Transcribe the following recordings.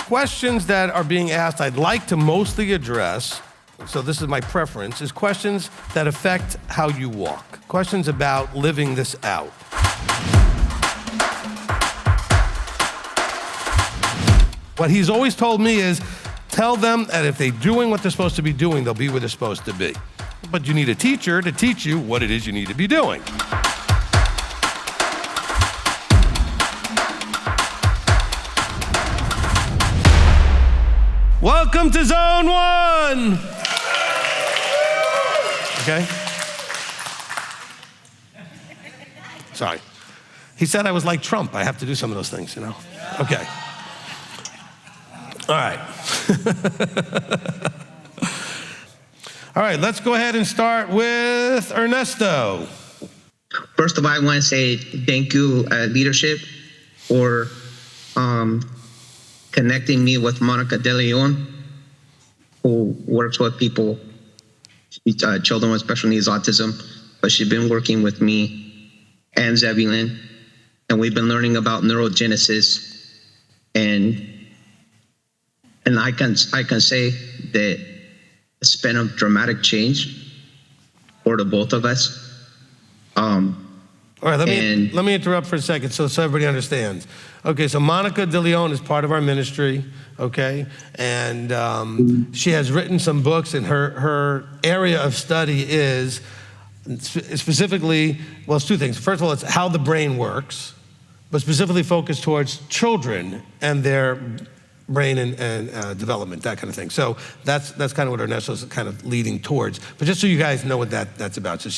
questions that are being asked, I'd like to mostly address, so this is my preference, is questions that affect how you walk. Questions about living this out. What he's always told me is, tell them that if they're doing what they're supposed to be doing, they'll be where they're supposed to be. But you need a teacher to teach you what it is you need to be doing. Welcome to Zone 1. Okay? Sorry. He said I was like Trump. I have to do some of those things, you know? Okay. All right. All right, let's go ahead and start with Ernesto. First of all, I want to say thank you, leadership, for connecting me with Monica De Leon, who works with people, children with special needs, autism, but she's been working with me and Zebulon, and we've been learning about neurogenesis, and I can say that it's been a dramatic change for the both of us. All right, let me interrupt for a second so everybody understands. Okay, so Monica De Leon is part of our ministry, okay? And she has written some books, and her area of study is specifically, well, it's two things. First of all, it's how the brain works, but specifically focused towards children and their brain and development, that kind of thing. So that's kind of what Ernesto's kind of leading towards. But just so you guys know what that's about. So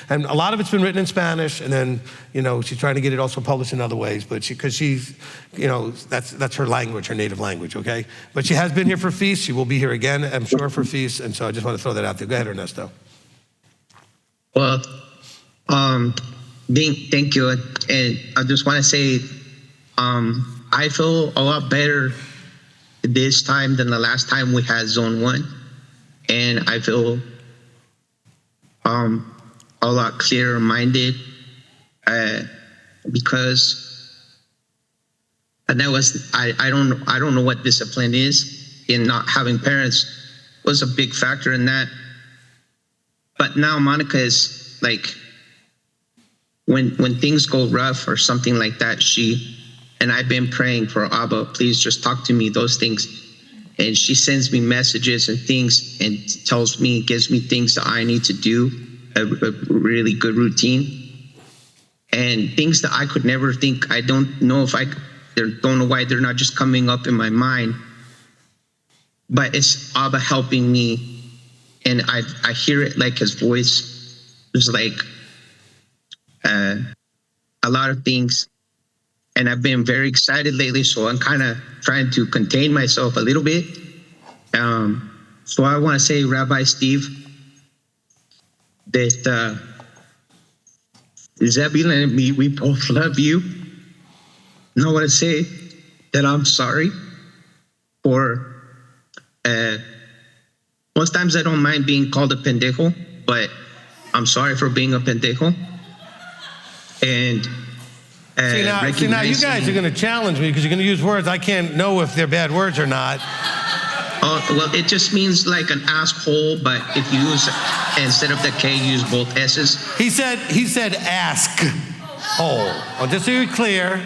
and a lot of it's been written in Spanish, and then, you know, she's trying to get it also published in other ways, but because she's, you know, that's her language, her native language, okay? But she has been here for feasts. She will be here again, I'm sure, for feasts, and so I just want to throw that out there. Go ahead, Ernesto. Well, thank you, and I just want to say, I feel a lot better this time than the last time we had Zone 1, and I feel a lot clearer minded because, and that was I don't know what discipline is, and not having parents was a big factor in that. But now Monica is like, when things go rough or something like that, and I've been praying for Abba, please just talk to me, those things. And she sends me messages and things and gives me things that I need to do, a really good routine. And things that I could never think, I don't know why they're not just coming up in my mind. But it's Abba helping me. And I hear it like his voice. There's like a lot of things. And I've been very excited lately, so I'm kind of trying to contain myself a little bit. So I want to say, Rabbi Steve, that Zebulon and me, we both love you. And I want to say that I'm sorry for, most times I don't mind being called a pendejo, but I'm sorry for being a pendejo. And See now you guys are going to challenge me because you're going to use words I can't know if they're bad words or not. Well, it just means like an asshole, but if you use, instead of the K, use both S's. He said ask hole. Oh, just so you're clear,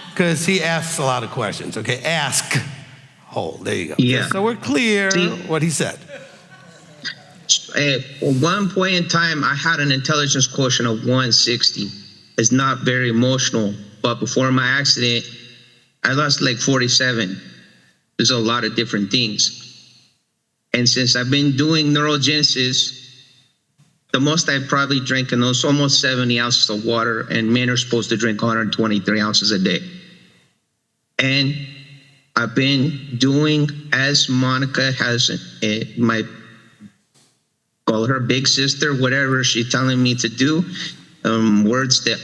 because he asks a lot of questions. Okay, ask hole. There you go. Yeah. Just so we're clear what he said. At one point in time, I had an intelligence quotient of 160. It's not very emotional, but before my accident, I lost like 47. There's a lot of different things. And since I've been doing neurogenesis, the most I've probably drank in those almost 70 ounces of water, and men are supposed to drink 123 ounces a day. And I've been doing, as Monica has, call her big sister, whatever she's telling me to do, words that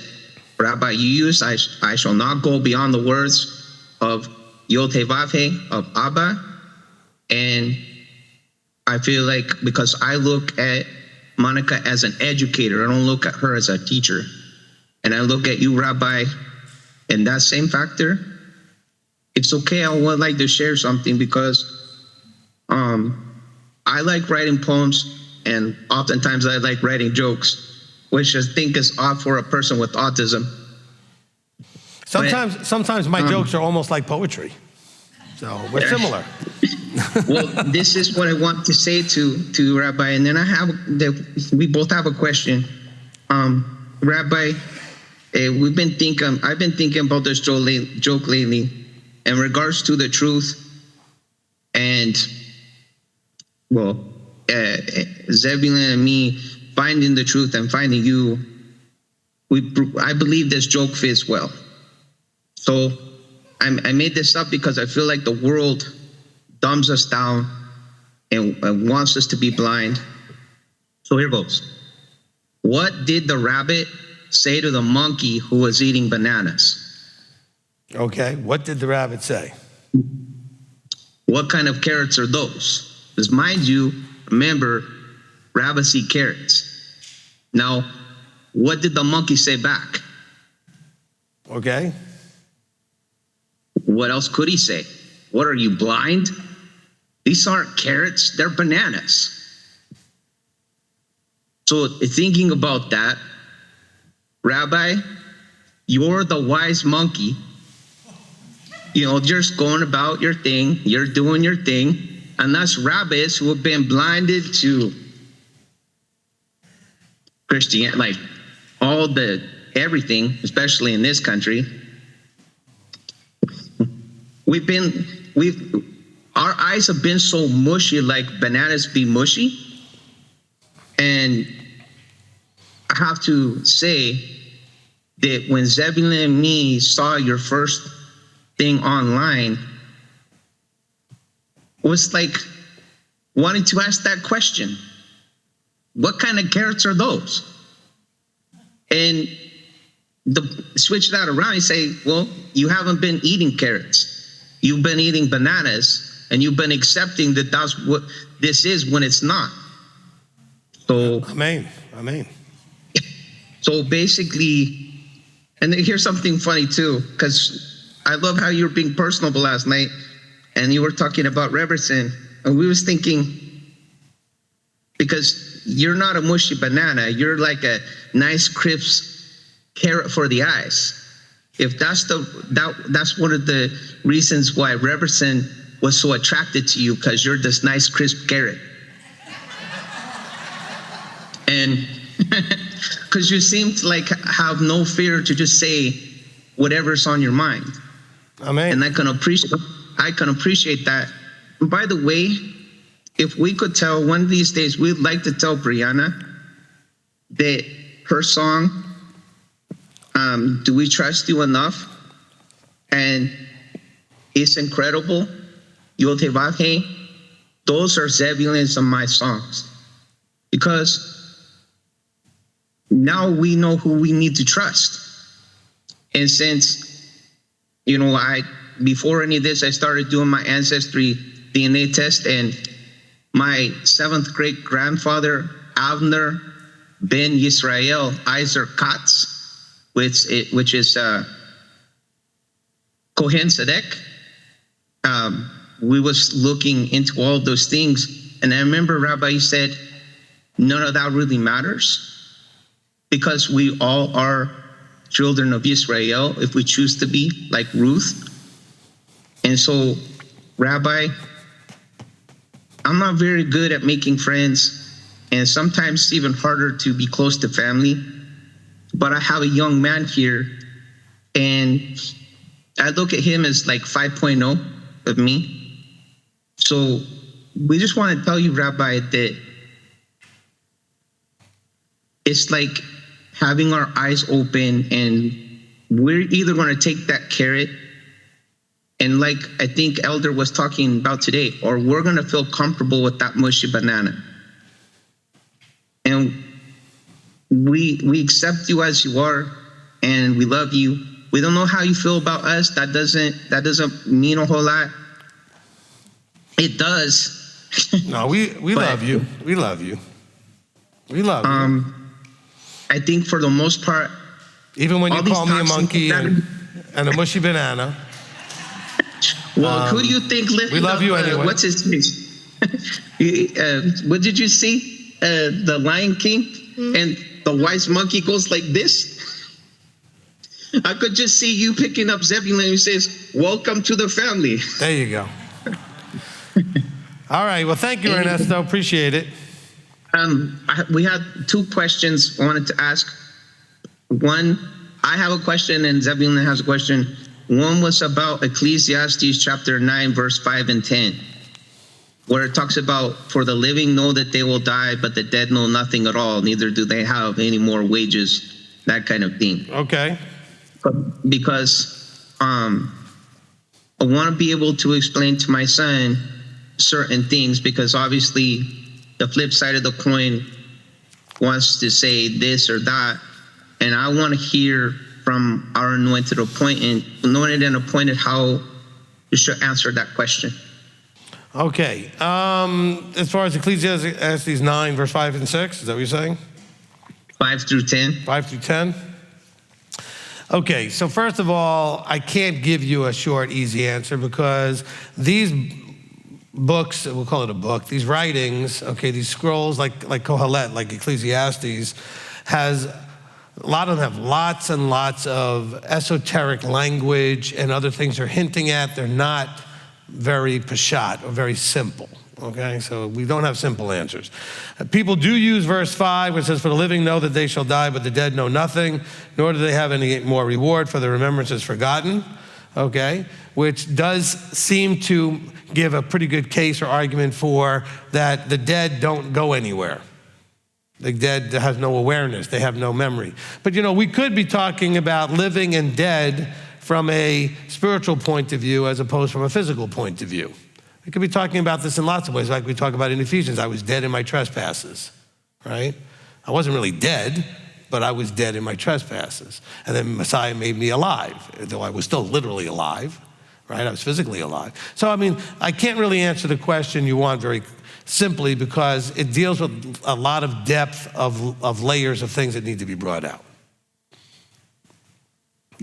Rabbi you use, I shall not go beyond the words of Yod He Vav He, of Abba. And I feel like, because I look at Monica as an educator, I don't look at her as a teacher. And I look at you, Rabbi, in that same factor. it's okay. I would like to share something because I like writing poems, and oftentimes I like writing jokes, which I think is odd for a person with autism. Sometimes my jokes are almost like poetry. So we're similar. Well, this is what I want to say to Rabbi, and then we both have a question. Rabbi, I've been thinking about this joke lately in regards to the truth, and Zebulun and me finding the truth and finding you. I believe this joke fits well. So I made this up because I feel like the world dumbs us down and wants us to be blind. So here goes. What did the rabbit say to the monkey who was eating bananas? Okay, what did the rabbit say? What kind of carrots are those? Because mind you, remember, rabbits eat carrots. Now, what did the monkey say back? Okay. What else could he say? What, are you blind? These aren't carrots, they're bananas. So thinking about that, Rabbi, you're the wise monkey. Just going about your thing, you're doing your thing, and us rabbits who have been blinded to Christianity, like everything, especially in this country. Our eyes have been so mushy, like bananas be mushy. And I have to say that when Zebulun and me saw your first thing online, it was like wanting to ask that question. What kind of carrots are those? And switch that around and say, well, you haven't been eating carrots. You've been eating bananas, and you've been accepting that that's what this is when it's not. So, Amen. So basically, and here's something funny too, because I love how you were being personable last night, and you were talking about Robertson, and we was thinking, because you're not a mushy banana, you're like a nice crisp carrot for the eyes. If that's one of the reasons why Robertson was so attracted to you, because you're this nice crisp carrot. And because you seem to have no fear to just say whatever's on your mind. Amen. And I can appreciate that. And by the way, if we could tell one of these days, we'd like to tell Brianna that her song, Do We Trust You Enough? And it's incredible. Yo Te Baje. Those are Zebulun's of my songs. Because now we know who we need to trust. And since, before any of this, I started doing my ancestry DNA test, and my 7th great grandfather, Avner ben Yisrael Iser Katz, which is Kohen Sedek. We was looking into all those things, and I remember Rabbi said, none of that really matters, because we all are children of Israel if we choose to be, like Ruth. And so, Rabbi, I'm not very good at making friends, and sometimes it's even harder to be close to family. But I have a young man here, and I look at him as like 5.0 of me. So we just want to tell you, Rabbi, that it's like having our eyes open, and we're either going to take that carrot, and like I think Elder was talking about today, or we're going to feel comfortable with that mushy banana. And we accept you as you are, and we love you. We don't know how you feel about us. That doesn't mean a whole lot. It does. No, we love you. We love you. We love you. I think for the most part, even when you call me a monkey and a mushy banana. Well, who do you think lifted we love up, you anyway. What's his name? What did you see? The Lion King? And the wise monkey goes like this? I could just see you picking up Zebulun who says, welcome to the family. There you go. All right. Well, thank you, Ernesto. Appreciate it. We had two questions I wanted to ask. One, I have a question and Zebulun has a question. One was about Ecclesiastes chapter 9, verse 5 and 10, where it talks about, for the living know that they will die, but the dead know nothing at all. Neither do they have any more wages, that kind of thing. Okay. Because I want to be able to explain to my son certain things, because obviously the flip side of the coin wants to say this or that. And I want to hear from our anointed and appointed how you should answer that question. Okay. As far as Ecclesiastes 9, verse 5 and 6, is that what you're saying? 5 through 10. 5 through 10? Okay, so first of all, I can't give you a short, easy answer, because these books, we'll call it a book, these writings, okay, these scrolls like Kohelet, like Ecclesiastes, a lot of them have lots and lots of esoteric language and other things they're hinting at. They're not very pashat or very simple, okay? So we don't have simple answers. People do use verse 5, which says, for the living know that they shall die, but the dead know nothing, nor do they have any more reward, for the remembrance is forgotten, okay? Which does seem to give a pretty good case or argument for that the dead don't go anywhere. The dead has no awareness, they have no memory. But we could be talking about living and dead from a spiritual point of view as opposed from a physical point of view. We could be talking about this in lots of ways, like we talk about in Ephesians. I was dead in my trespasses, right? I wasn't really dead, but I was dead in my trespasses. And then Messiah made me alive, though I was still literally alive, right? I was physically alive. So, I can't really answer the question you want very simply, because it deals with a lot of depth of layers of things that need to be brought out.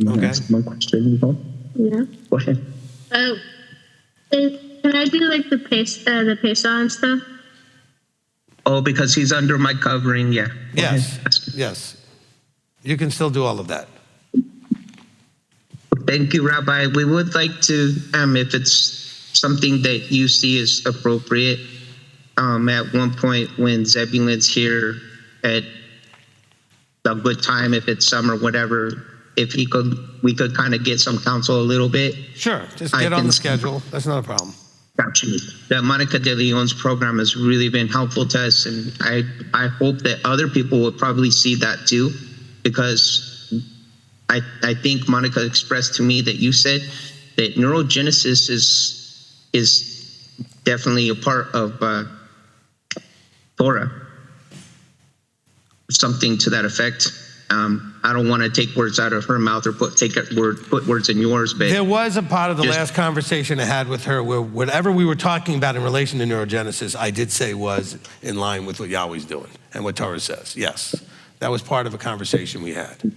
Okay. That's my question. Yeah. Go ahead. Can I do like the pesa and stuff? Oh, because he's under my covering, yeah. Yes. You can still do all of that. Thank you, Rabbi. We would like to, if it's something that you see is appropriate, at one point when Zebulun's here at a good time, if it's summer, whatever, if we could kind of get some counsel a little bit. Sure, just get on the schedule. That's not a problem. Gotcha. That Monica de Leon's program has really been helpful to us, and I hope that other people will probably see that too, because I think Monica expressed to me that you said that neurogenesis is definitely a part of Torah, something to that effect. I don't want to take words out of her mouth or put words in yours, but there was a part of the last conversation I had with her where whatever we were talking about in relation to neurogenesis, I did say was in line with what Yahweh's doing and what Torah says. Yes, that was part of a conversation we had.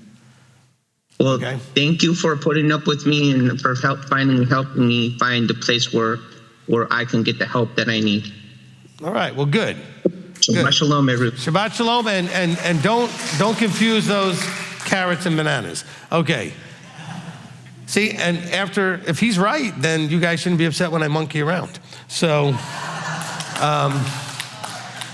Well, Thank you for putting up with me and for helping me find a place where I can get the help that I need. All right, well, good. Shabbat shalom, everyone. Shabbat shalom, and don't confuse those carrots and bananas. Okay. See, and if he's right, then you guys shouldn't be upset when I monkey around. So,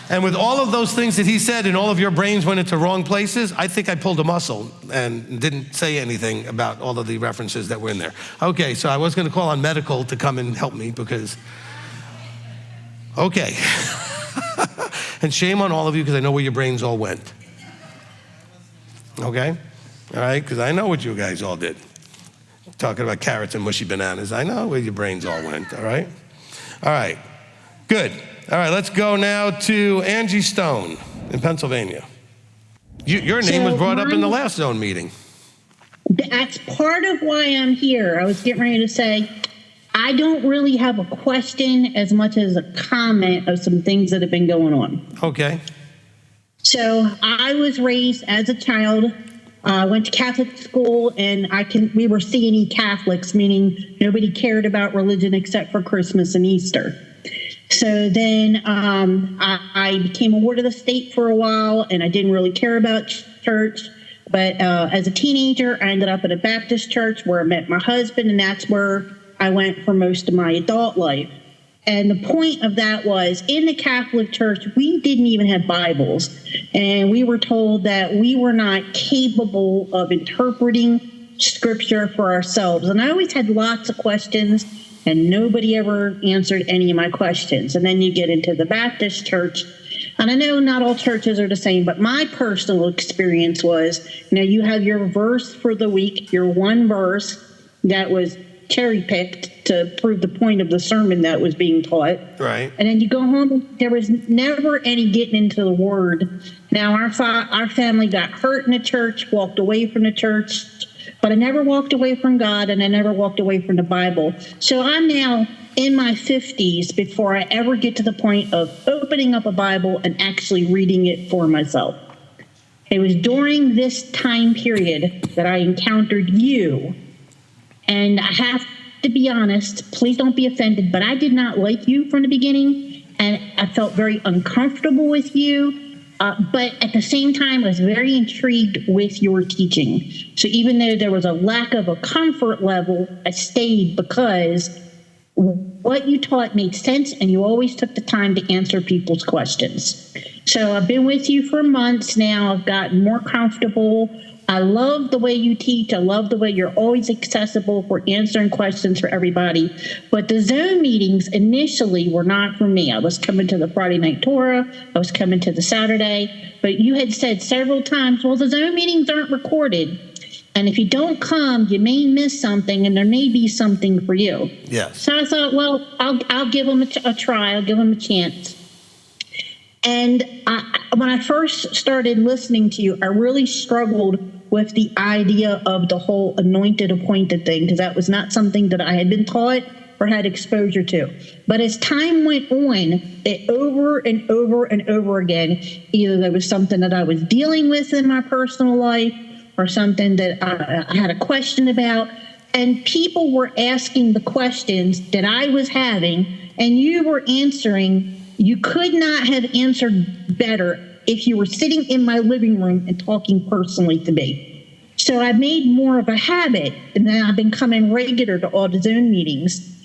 and with all of those things that he said and all of your brains went into wrong places, I think I pulled a muscle and didn't say anything about all of the references that were in there. Okay, so I was going to call on medical to come and help me because, okay. And shame on all of you because I know where your brains all went. Okay? All right? Because I know what you guys all did. Talking about carrots and mushy bananas. I know where your brains all went. All right? All right. Good. All right, let's go now to Angie Stone in Pennsylvania. Your name was brought up in the last zone meeting. That's part of why I'm here. I was getting ready to say, I don't really have a question as much as a comment of some things that have been going on. Okay. So I was raised as a child went to Catholic school, and we were C&E Catholics, meaning nobody cared about religion except for Christmas and Easter. So then I became a ward of the state for a while, and I didn't really care about church. But as a teenager, I ended up at a Baptist church where I met my husband, and that's where I went for most of my adult life. And the point of that was, in the Catholic Church, we didn't even have Bibles. And we were told that we were not capable of interpreting Scripture for ourselves. And I always had lots of questions, and nobody ever answered any of my questions. And then you get into the Baptist Church. And I know not all churches are the same, but my personal experience was, you have your verse for the week, your one verse that was cherry-picked to prove the point of the sermon that was being taught. Right. And then you go home, and there was never any getting into the Word. Now, our family got hurt in the church, walked away from the church, but I never walked away from God, and I never walked away from the Bible. So I'm now in my 50s before I ever get to the point of opening up a Bible and actually reading it for myself. It was during this time period that I encountered you. And I have to be honest, please don't be offended, but I did not like you from the beginning, and I felt very uncomfortable with you. But at the same time, I was very intrigued with your teaching. So even though there was a lack of a comfort level, I stayed because what you taught made sense, and you always took the time to answer people's questions. So I've been with you for months now. I've gotten more comfortable. I love the way you teach. I love the way you're always accessible for answering questions for everybody. But the Zoom meetings initially were not for me. I was coming to the Friday night Torah. I was coming to the Saturday. But you had said several times, well, the Zoom meetings aren't recorded. And if you don't come, you may miss something, and there may be something for you. Yes. So I thought, well, I'll give them a try. I'll give them a chance. And when I first started listening to you, I really struggled with the idea of the whole anointed, appointed thing, because that was not something that I had been taught or had exposure to. But as time went on, it over and over and over again, either there was something that I was dealing with in my personal life or something that I had a question about, and people were asking the questions that I was having, and you were answering. You could not have answered better if you were sitting in my living room and talking personally to me. So I made more of a habit, and then I've been coming regular to all the Zoom meetings.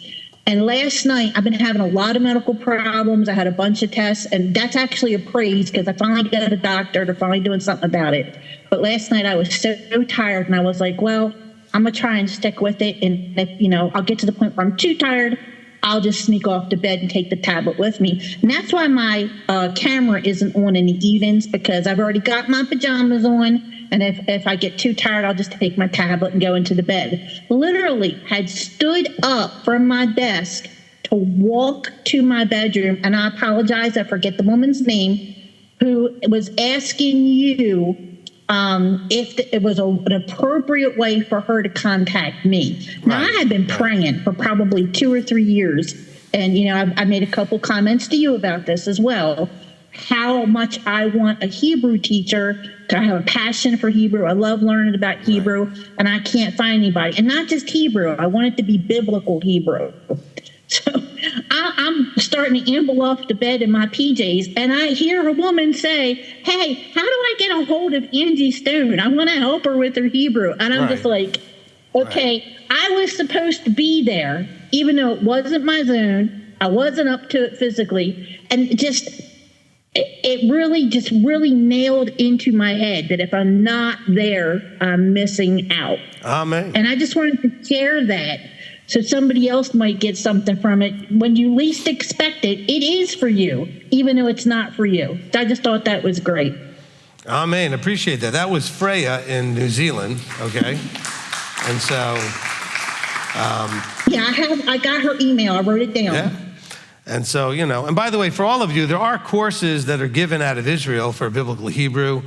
And last night, I've been having a lot of medical problems. I had a bunch of tests, and that's actually a praise because I finally got a doctor. They're finally doing something about it. But last night, I was so tired, and I was like, well, I'm going to try and stick with it. And if, I'll get to the point where I'm too tired, I'll just sneak off to bed and take the tablet with me. And that's why my camera isn't on in the evenings, because I've already got my pajamas on. And if I get too tired, I'll just take my tablet and go into the bed. Literally had stood up from my desk to walk to my bedroom. And I apologize, I forget the woman's name, who was asking you if it was an appropriate way for her to contact me. Now, I had been praying for probably 2 or 3 years. And, I made a couple comments to you about this as well. How much I want a Hebrew teacher. I have a passion for Hebrew. I love learning about Hebrew, and I can't find anybody. And not just Hebrew. I want it to be biblical Hebrew. So I'm starting to amble off to bed in my PJs, and I hear a woman say, hey, how do I get a hold of Angie Stone? I want to help her with her Hebrew. And I'm just like, okay, I was supposed to be there, even though it wasn't my zone. I wasn't up to it physically. And it really nailed into my head that if I'm not there, I'm missing out. Amen. And I just wanted to share that so somebody else might get something from it. When you least expect it, it is for you, even though it's not for you. I just thought that was great. Amen. Appreciate that. That was Freya in New Zealand, okay? And so... I got her email. I wrote it down. Yeah. And so, and by the way, for all of you, there are courses that are given out of Israel for biblical Hebrew,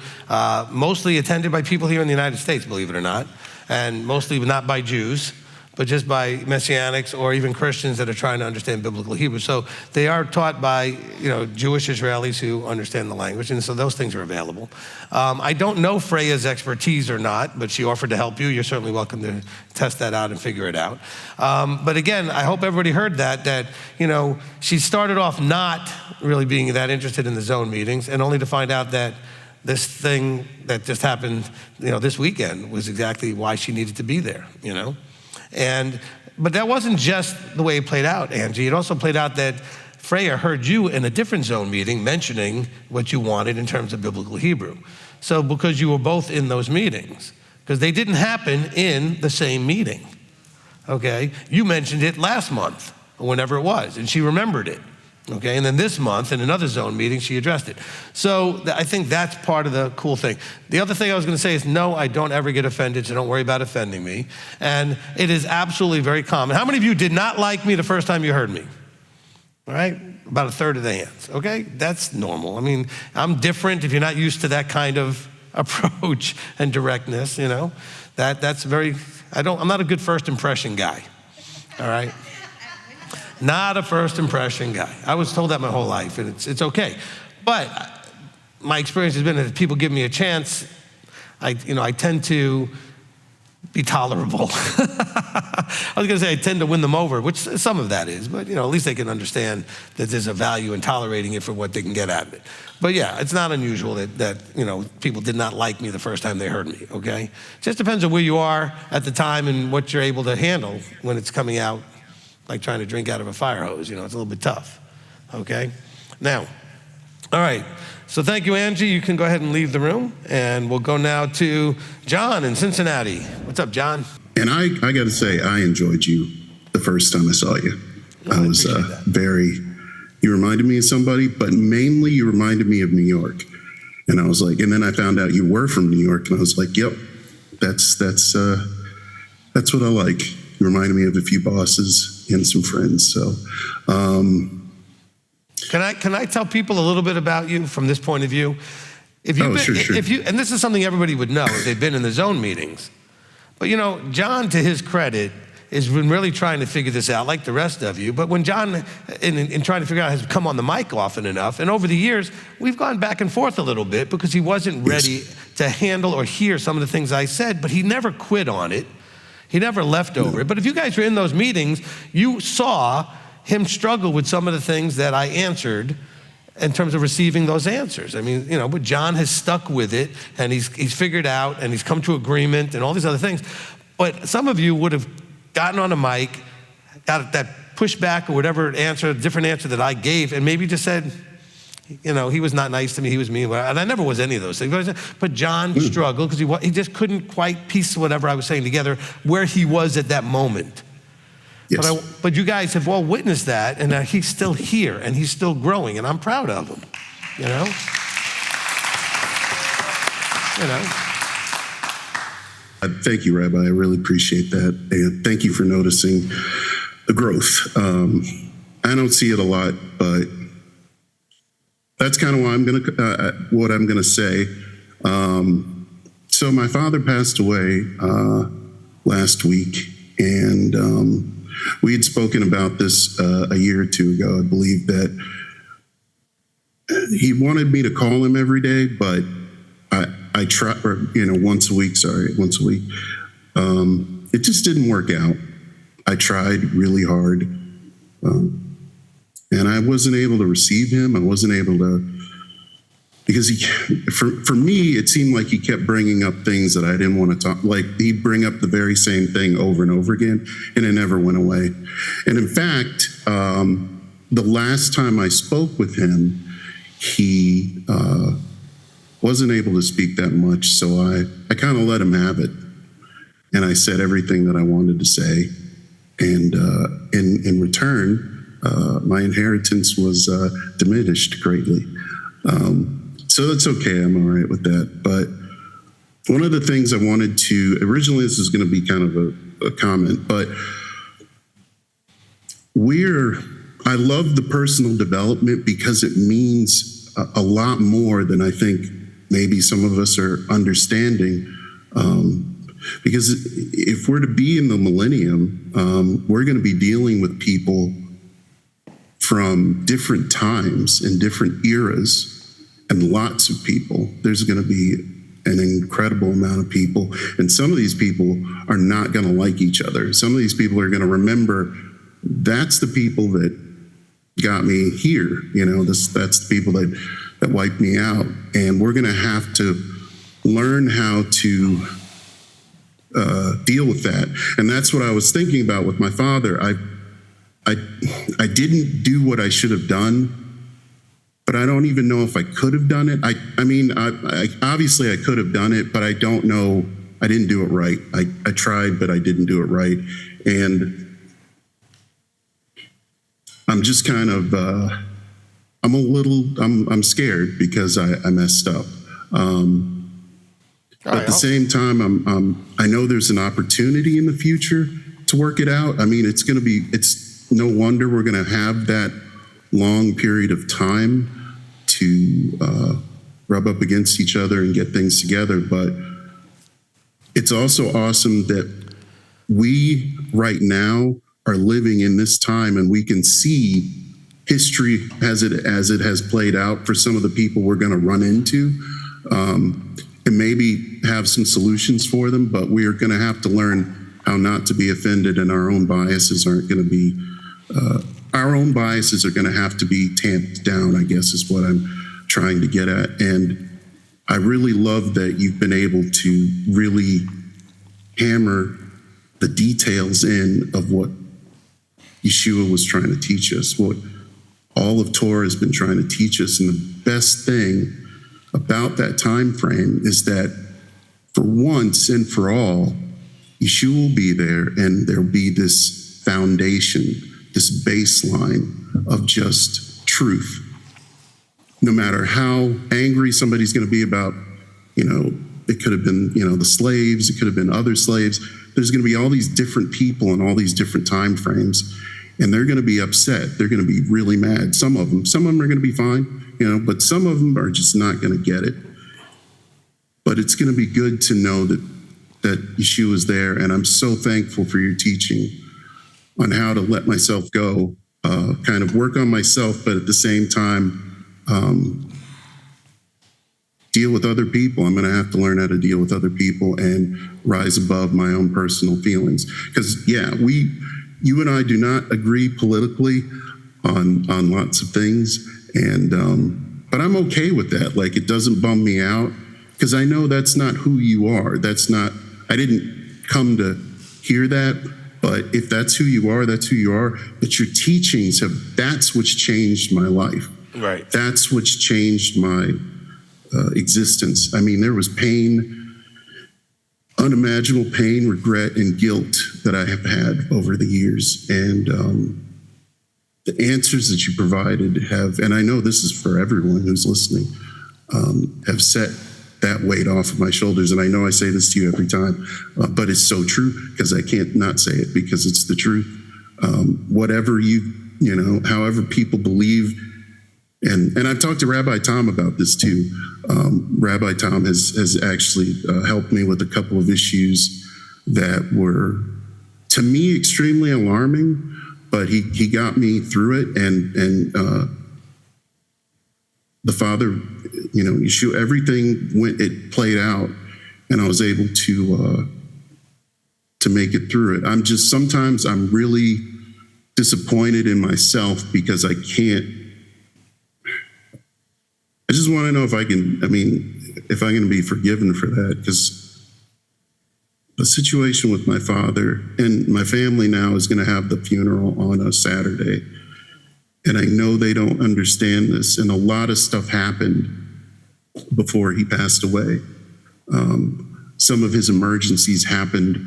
mostly attended by people here in the United States, believe it or not, and mostly not by Jews. but just by Messianics or even Christians that are trying to understand biblical Hebrew. So they are taught by Jewish Israelis who understand the language, and so those things are available. I don't know Freya's expertise or not, but she offered to help you. You're certainly welcome to test that out and figure it out. But again, I hope everybody heard that she started off not really being that interested in the zone meetings, and only to find out that this thing that just happened, this weekend was exactly why she needed to be there, But that wasn't just the way it played out, Angie. It also played out that Freya heard you in a different zone meeting mentioning what you wanted in terms of biblical Hebrew. So because you were both in those meetings, because they didn't happen in the same meeting, okay? You mentioned it last month, or whenever it was, and she remembered it. Okay, and then this month in another zone meeting, she addressed it. So I think that's part of the cool thing. The other thing I was gonna say is, no, I don't ever get offended, so don't worry about offending me. And it is absolutely very common. How many of you did not like me the first time you heard me? All right, about a third of the hands, okay? That's normal. I mean, I'm different if you're not used to that kind of approach and directness, that's very, I'm not a good first impression guy, all right? Not a first impression guy. I was told that my whole life, and it's okay. But my experience has been that if people give me a chance, I tend to be tolerable. I was gonna say I tend to win them over, which some of that is, but at least they can understand that there's a value in tolerating it for what they can get out of it. But yeah, it's not unusual that people did not like me the first time they heard me, okay? Just depends on where you are at the time and what you're able to handle when it's coming out. Like trying to drink out of a fire hose, it's a little bit tough, okay? Now, all right, so thank you, Angie. You can go ahead and leave the room, and we'll go now to John in Cincinnati. What's up, John? And I got to say, I enjoyed you the first time I saw you. I was you reminded me of somebody, but mainly you reminded me of New York. And I was like, and then I found out you were from New York, and I was like, yep, that's what I like. You reminded me of a few bosses and some friends. So, can I tell people a little bit about you from this point of view? Sure. If you, and this is something everybody would know if they've been in the zone meetings. But John, to his credit, has been really trying to figure this out, like the rest of you. But when John, in trying to figure out, has come on the mic often enough, and over the years, we've gone back and forth a little bit because he wasn't ready to handle or hear some of the things I said, but he never quit on it. He never left over it. But if you guys were in those meetings, you saw him struggle with some of the things that I answered in terms of receiving those answers. I mean, but John has stuck with it, and he's figured out, and he's come to agreement and all these other things. But some of you would have gotten on a mic, got that pushback or whatever answer, different answer that I gave, and maybe just said, he was not nice to me, he was mean, and I never was any of those things. But John struggled because he just couldn't quite piece whatever I was saying together where he was at that moment. yes. But you guys have all witnessed that, and he's still here, and he's still growing, and I'm proud of him, Thank you, Rabbi. I really appreciate that. And thank you for noticing the growth. I don't see it a lot, but that's kind of what I'm gonna say. So my father passed away last week, and we had spoken about this a year or two ago. I believe that he wanted me to call him every day, but I tried, once a week. It just didn't work out. I tried really hard. And I wasn't able to receive him. I wasn't able to, because for me, it seemed like he kept bringing up things that I didn't want to talk. Like he'd bring up the very same thing over and over again, and it never went away. And in fact, the last time I spoke with him, he wasn't able to speak that much. So I kind of let him have it. And I said everything that I wanted to say. And in return, my inheritance was diminished greatly. So that's okay. I'm all right with that. But one of the things I wanted to, originally this is going to be kind of a comment, but I love the personal development because it means a lot more than I think maybe some of us are understanding. Because if we're to be in the millennium, we're going to be dealing with people from different times and different eras, and lots of people. There's going to be an incredible amount of people, and some of these people are not going to like each other. Some of these people are going to remember, that's the people that got me here. That's the people that wiped me out, and we're going to have to learn how to deal with that. And that's what I was thinking about with my father. I didn't do what I should have done, but I don't even know if I could have done it. I mean, obviously I could have done it, but I don't know. I didn't do it right. I tried, but I didn't do it right. And I'm just kind of, I'm scared because I messed up. But at the same time, I know there's an opportunity in the future to work it out. I mean, it's no wonder we're going to have that long period of time to rub up against each other and get things together. But it's also awesome that we right now are living in this time, and we can see history as it has played out for some of the people we're going to run into, and maybe have some solutions for them. But we are going to have to learn how not to be offended, and our own biases aren't going to be. Our own biases are going to have to be tamped down, I guess, is what I'm trying to get at. And I really love that you've been able to really hammer the details in of what Yeshua was trying to teach us, what all of Torah has been trying to teach us. And the best thing about that time frame is that for once and for all, Yeshua will be there, and there'll be this foundation, this baseline of just truth. No matter how angry somebody's going to be about, it could have been, the slaves, it could have been other slaves. There's going to be all these different people in all these different time frames, and they're going to be upset. They're going to be really mad. Some of them are going to be fine, but some of them are just not going to get it. But it's going to be good to know that Yeshua is there, and I'm so thankful for your teaching on how to let myself go, kind of work on myself, but at the same time, deal with other people. I'm going to have to learn how to deal with other people and rise above my own personal feelings. Because, you and I do not agree politically on lots of things, and but I'm okay with that. Like, it doesn't bum me out, because I know that's not who you are. I didn't come to hear that. But if that's who you are, that's who you are. But your teachings that's what's changed my life. Right. That's what's changed my existence. I mean, there was pain, unimaginable pain, regret, and guilt that I have had over the years. And the answers that you provided and I know this is for everyone who's listening, have set that weight off of my shoulders. And I know I say this to you every time, but it's so true, because I can't not say it, because it's the truth. Whatever however people believe, and I've talked to Rabbi Tom about this too. Rabbi Tom has actually helped me with a couple of issues that were, to me, extremely alarming, but he got me through it, and the Father, Yeshua, everything it played out, and I was able to make it through it. Sometimes I'm really disappointed in myself, because I just want to know if I'm going to be forgiven for that, because the situation with my father and my family now is going to have the funeral on a Saturday. And I know they don't understand this, and a lot of stuff happened before he passed away. Some of his emergencies happened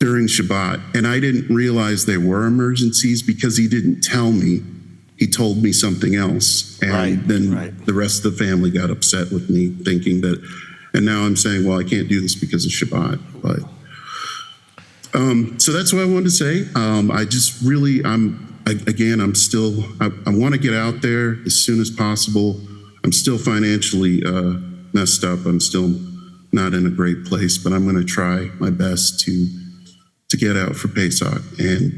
during Shabbat, and I didn't realize they were emergencies because he didn't tell me. He told me something else, and then the rest of the family got upset with me, thinking that, and now I'm saying, well, I can't do this because of Shabbat. But so that's what I wanted to say. I want to get out there as soon as possible. I'm still financially messed up. I'm still not in a great place, but I'm going to try my best to get out for Pesach,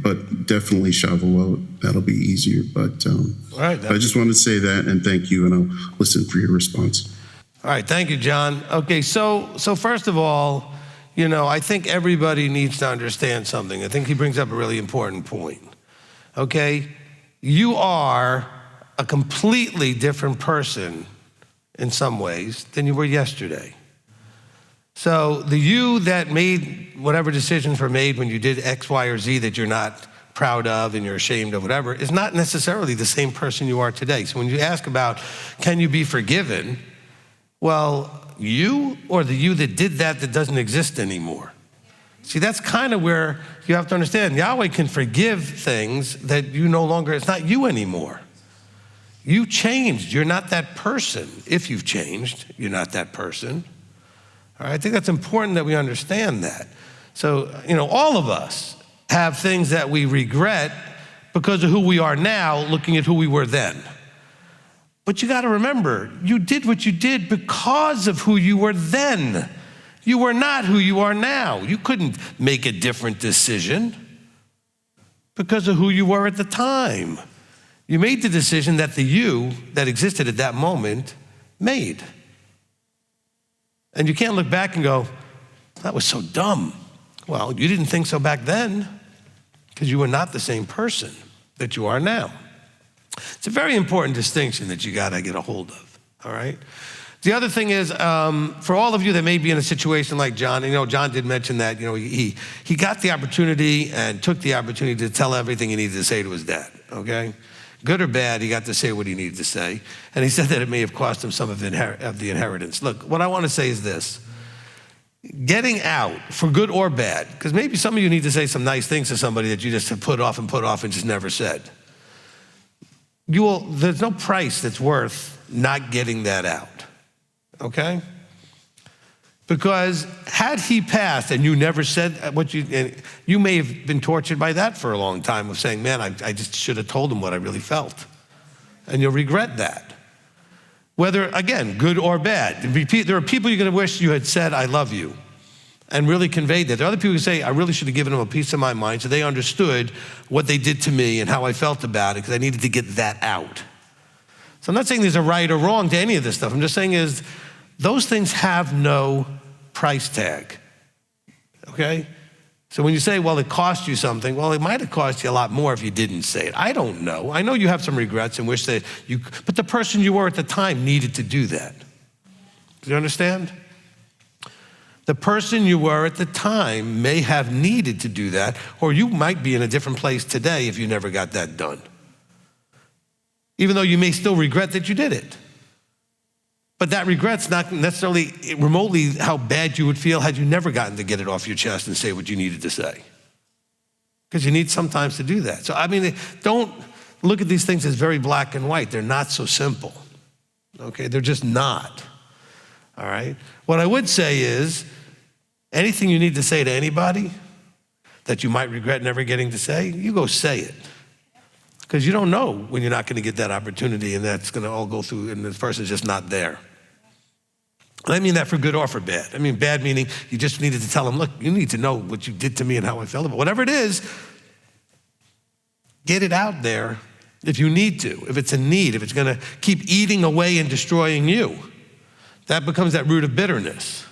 but definitely Shavuot. That'll be easier. But All right. I just wanted to say that and thank you, and I'll listen for your response. All right. Thank you, John. Okay. So first of all, I think everybody needs to understand something. I think he brings up a really important point. Okay. You are a completely different person in some ways than you were yesterday. So the you that made whatever decisions were made when you did X, Y, or Z that you're not proud of and you're ashamed of, whatever, is not necessarily the same person you are today. So when you ask about, can you be forgiven? Well, you or the you that did that doesn't exist anymore? See, that's kind of where you have to understand. Yahweh can forgive things that you no longer, it's not you anymore. You changed. You're not that person. If you've changed, you're not that person. All right, I think that's important that we understand that. So, all of us have things that we regret because of who we are now, looking at who we were then. But you got to remember, you did what you did because of who you were then. You were not who you are now. You couldn't make a different decision because of who you were at the time. You made the decision that the you that existed at that moment made. And you can't look back and go, that was so dumb. Well, you didn't think so back then because you were not the same person that you are now. It's a very important distinction that you got to get a hold of, all right? The other thing is, for all of you that may be in a situation like John, John did mention that, he got the opportunity and took the opportunity to tell everything he needed to say to his dad, okay? Good or bad, he got to say what he needed to say. And he said that it may have cost him some of the inheritance. Look, what I want to say is this. Getting out, for good or bad, because maybe some of you need to say some nice things to somebody that you just have put off and just never said. There's no price that's worth not getting that out, okay? Because had he passed and you never said you may have been tortured by that for a long time of saying, man, I just should have told him what I really felt. And you'll regret that. Whether, again, good or bad. There are people you're going to wish you had said, I love you, and really conveyed that. There are other people who say, I really should have given them a piece of my mind so they understood what they did to me and how I felt about it because I needed to get that out. So I'm not saying there's a right or wrong to any of this stuff. I'm just saying is those things have no price tag, okay? So when you say, well, it cost you something, well, it might have cost you a lot more if you didn't say it. I don't know. I know you have some regrets and wish that but the person you were at the time needed to do that. Do you understand? The person you were at the time may have needed to do that, or you might be in a different place today if you never got that done. Even though you may still regret that you did it. But that regret's not necessarily remotely how bad you would feel had you never gotten to get it off your chest and say what you needed to say. Because you need sometimes to do that. So, don't look at these things as very black and white. They're not so simple, okay? They're just not, all right? What I would say is anything you need to say to anybody that you might regret never getting to say, you go say it. Because you don't know when you're not going to get that opportunity and that's going to all go through and this person's just not there. And I mean that for good or for bad. I mean bad meaning you just needed to tell them, look, you need to know what you did to me and how I felt about it. Whatever it is, get it out there if you need to, if it's a need, if it's going to keep eating away and destroying you. That becomes that root of bitterness.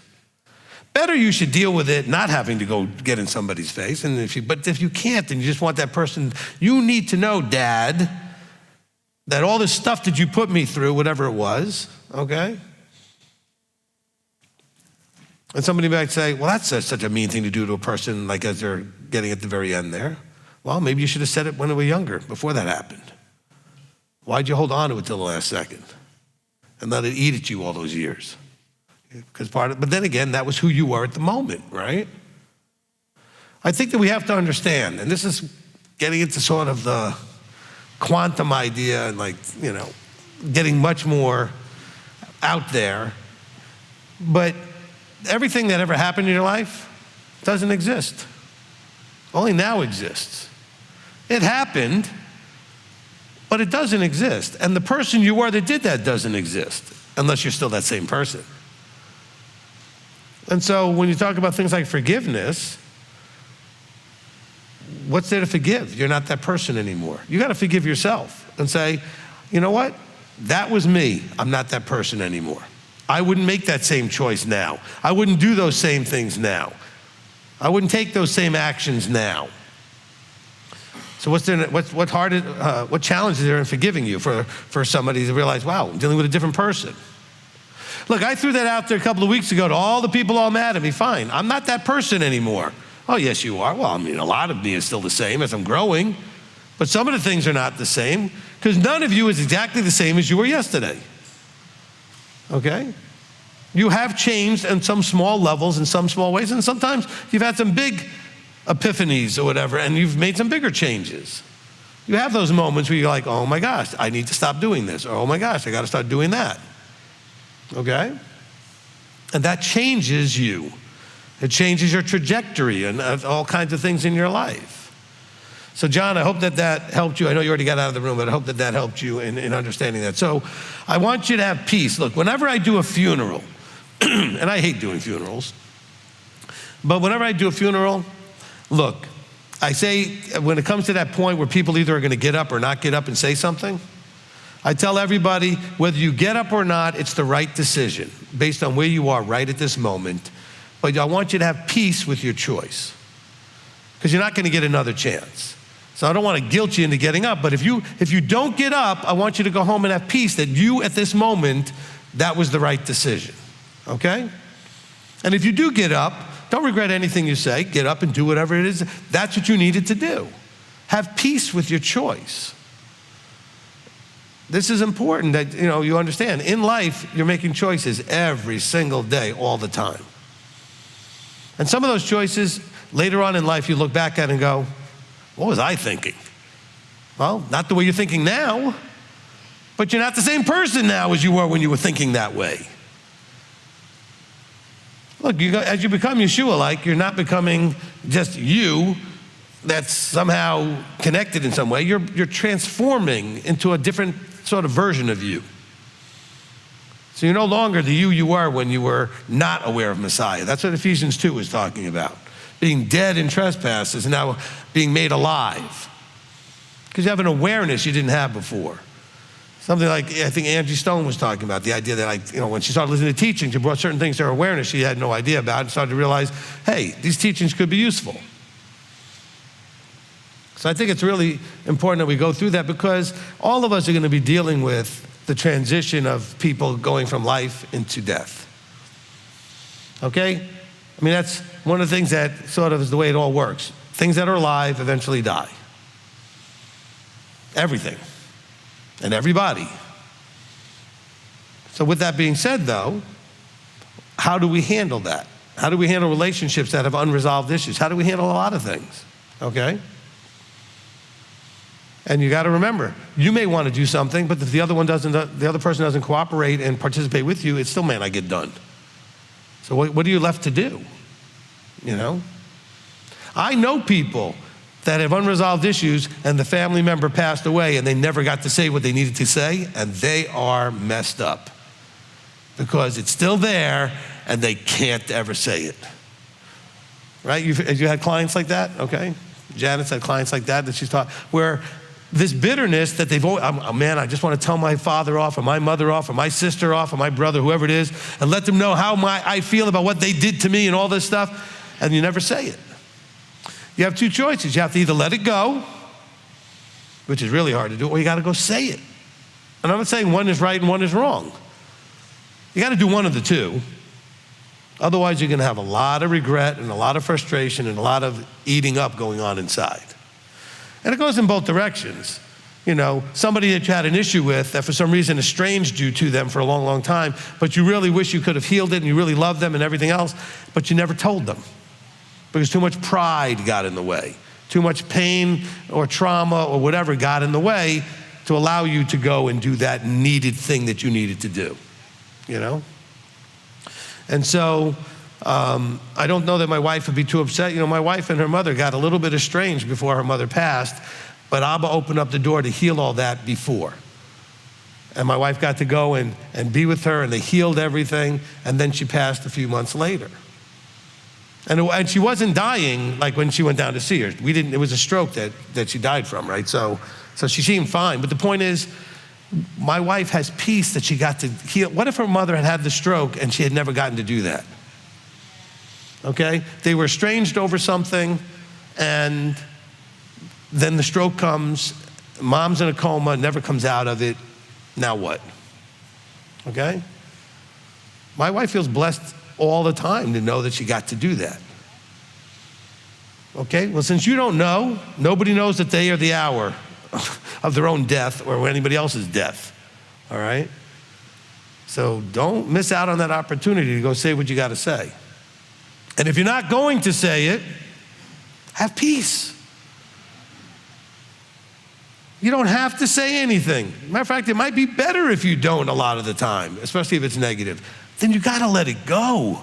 Better you should deal with it not having to go get in somebody's face. But if you can't and you just want that person, you need to know, Dad, that all this stuff that you put me through, whatever it was, okay? And somebody might say, well, that's such a mean thing to do to a person like as they're getting at the very end there. Well, maybe you should have said it when they were younger, before that happened. Why'd you hold on to it till the last second and let it eat at you all those years? But then again, that was who you were at the moment, right? I think that we have to understand, and this is getting into sort of the quantum idea and getting much more out there, but everything that ever happened in your life doesn't exist. Only now exists. It happened, but it doesn't exist. And the person you were that did that doesn't exist unless you're still that same person. And so when you talk about things like forgiveness, what's there to forgive? You're not that person anymore. You got to forgive yourself and say, you know what? That was me. I'm not that person anymore. I wouldn't make that same choice now. I wouldn't do those same things now. I wouldn't take those same actions now. So what challenge is there in forgiving you for somebody to realize, wow, I'm dealing with a different person? Look, I threw that out there a couple of weeks ago to all the people all mad at me. Fine, I'm not that person anymore. Oh, yes, you are. Well, I mean, a lot of me is still the same as I'm growing, but some of the things are not the same because none of you is exactly the same as you were yesterday. Okay? You have changed in some small levels, in some small ways, and sometimes you've had some big epiphanies or whatever, and you've made some bigger changes. You have those moments where you're like, oh my gosh, I need to stop doing this, or oh my gosh, I got to start doing that. Okay? And that changes you. It changes your trajectory and all kinds of things in your life. So John, I hope that helped you. I know you already got out of the room, but I hope that helped you in understanding that. So I want you to have peace. Look, whenever I do a funeral, and I hate doing funerals, but whenever I do a funeral, look, I say when it comes to that point where people either are going to get up or not get up and say something, I tell everybody, whether you get up or not, it's the right decision based on where you are right at this moment. But I want you to have peace with your choice because you're not going to get another chance. So I don't want to guilt you into getting up, but if you don't get up, I want you to go home and have peace that you at this moment, that was the right decision, okay? And if you do get up, don't regret anything you say. Get up and do whatever it is. That's what you needed to do. Have peace with your choice. This is important that you understand. In life, you're making choices every single day, all the time. And some of those choices, later on in life, you look back at and go, what was I thinking? Well, not the way you're thinking now, but you're not the same person now as you were when you were thinking that way. Look, as you become Yeshua-like, you're not becoming just you that's somehow connected in some way. You're transforming into a different sort of version of you. So you're no longer the you were when you were not aware of Messiah. That's what Ephesians 2 is talking about. Being dead in trespasses and now being made alive. Because you have an awareness you didn't have before. Something like, I think Angie Stone was talking about, the idea that when she started listening to teachings, she brought certain things to her awareness she had no idea about and started to realize, hey, these teachings could be useful. So I think it's really important that we go through that because all of us are going to be dealing with the transition of people going from life into death. Okay? I mean, that's one of the things that sort of is the way it all works. Things that are alive eventually die. Everything. And everybody. So with that being said, though, how do we handle that? How do we handle relationships that have unresolved issues? How do we handle a lot of things? Okay? And you got to remember, you may want to do something, but if the other person doesn't cooperate and participate with you, it still may not get done. So what are you left to do? I know people that have unresolved issues and the family member passed away and they never got to say what they needed to say, and they are messed up because it's still there and they can't ever say it. Right? You had clients like that? Okay. Janet's had clients like that she's taught, where this bitterness that they've always, man, I just want to tell my father off or my mother off or my sister off or my brother, whoever it is, and let them know how I feel about what they did to me and all this stuff, and you never say it. You have two choices. You have to either let it go, which is really hard to do, or you got to go say it. And I'm not saying one is right and one is wrong. You got to do one of the two. Otherwise, you're going to have a lot of regret and a lot of frustration and a lot of eating up going on inside. And it goes in both directions. Somebody that you had an issue with that for some reason estranged you to them for a long, long time, but you really wish you could have healed it and you really loved them and everything else, but you never told them because too much pride got in the way. Too much pain or trauma or whatever got in the way to allow you to go and do that needed thing that you needed to do, And so I don't know that my wife would be too upset. My wife and her mother got a little bit estranged before her mother passed, but Abba opened up the door to heal all that before. And my wife got to go and be with her, and they healed everything, and then she passed a few months later. And she wasn't dying like when she went down to see her. It was a stroke that she died from, right? So she seemed fine. But the point is, my wife has peace that she got to heal. What if her mother had the stroke and she had never gotten to do that? Okay? They were estranged over something, and then the stroke comes, mom's in a coma, never comes out of it. Now what? Okay? My wife feels blessed all the time to know that she got to do that. Okay? Well, since you don't know, nobody knows the day or the hour of their own death or anybody else's death. All right? So don't miss out on that opportunity to go say what you got to say. And if you're not going to say it, have peace. You don't have to say anything. Matter of fact, it might be better if you don't a lot of the time, especially if it's negative. Then you got to let it go.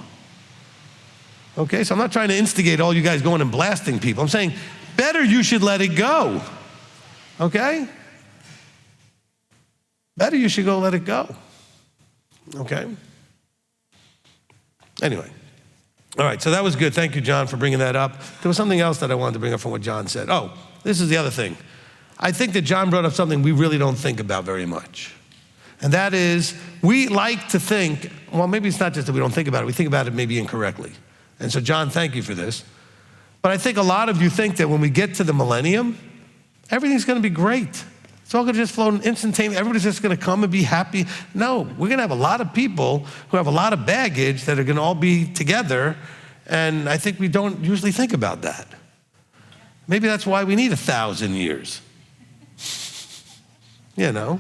Okay, so I'm not trying to instigate all you guys going and blasting people. I'm saying better you should let it go. Okay? Better you should go let it go. Okay? Anyway. All right, so that was good. Thank you, John, for bringing that up. There was something else that I wanted to bring up from what John said. Oh, this is the other thing. I think that John brought up something we really don't think about very much. And that is, we like to think, well, maybe it's not just that we don't think about it, we think about it maybe incorrectly. And so, John, thank you for this. But I think a lot of you think that when we get to the millennium, everything's going to be great. It's all going to just flow instantaneously. Everybody's just going to come and be happy. No, we're going to have a lot of people who have a lot of baggage that are going to all be together. And I think we don't usually think about that. Maybe that's why we need 1,000 years. You know?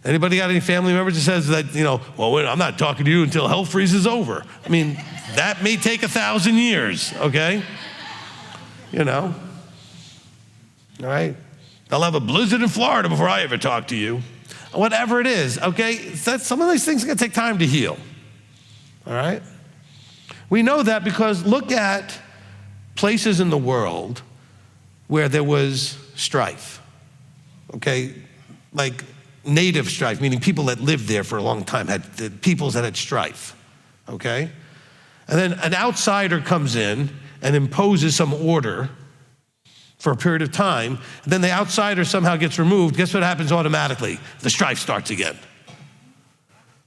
Anybody got any family members that says that, well, I'm not talking to you until hell freezes over? I mean, that may take 1,000 years, okay? All right? They'll have a blizzard in Florida before I ever talk to you. Whatever it is, okay? Some of these things are going to take time to heal, all right? We know that because look at places in the world where there was strife, okay? Like native strife, meaning people that lived there for a long time, had peoples that had strife, okay? And then an outsider comes in and imposes some order for a period of time, and then the outsider somehow gets removed. Guess what happens automatically? The strife starts again.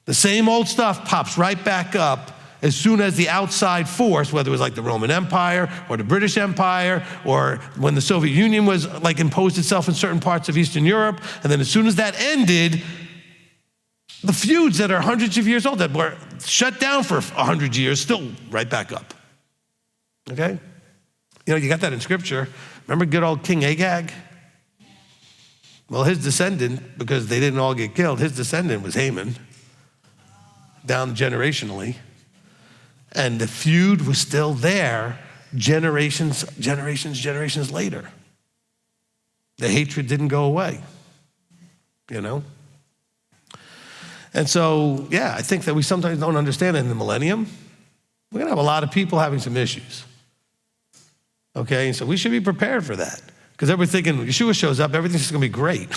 The same old stuff pops right back up as soon as the outside force, whether it was like the Roman Empire or the British Empire, or when the Soviet Union was like imposed itself in certain parts of Eastern Europe, and then as soon as that ended, the feuds that are hundreds of years old, that were shut down for 100 years, still right back up, okay? You got that in scripture. Remember good old King Agag? Well, his descendant, because they didn't all get killed, his descendant was Haman, down generationally. And the feud was still there generations later. The hatred didn't go away, And so, yeah, I think that we sometimes don't understand in the millennium, we're going to have a lot of people having some issues. Okay, so we should be prepared for that. Because everybody's thinking, when Yeshua shows up, everything's just going to be great.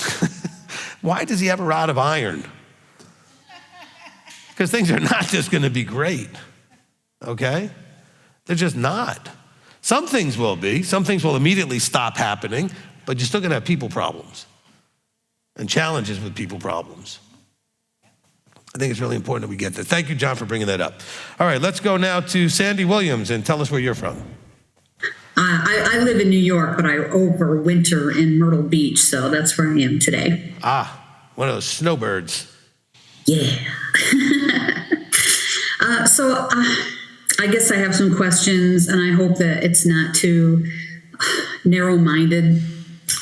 Why does he have a rod of iron? Because things are not just going to be great. Okay? They're just not. Some things will be. Some things will immediately stop happening, but you're still going to have people problems and challenges with people problems. I think it's really important that we get that. Thank you, John, for bringing that up. All right, let's go now to Sandy Williams and tell us where you're from. I live in New York, but I overwinter in Myrtle Beach, so that's where I am today. One of those snowbirds. Yeah. So I guess I have some questions, and I hope that it's not too narrow-minded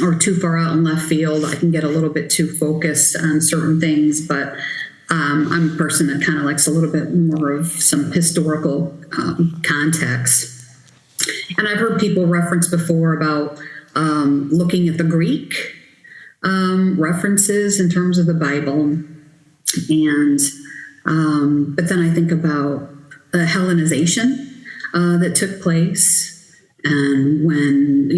or too far out in left field. I can get a little bit too focused on certain things, but I'm a person that kind of likes a little bit more of some historical context. And I've heard people reference before about looking at the Greek references in terms of the Bible. And but then I think about the Hellenization that took place, and when,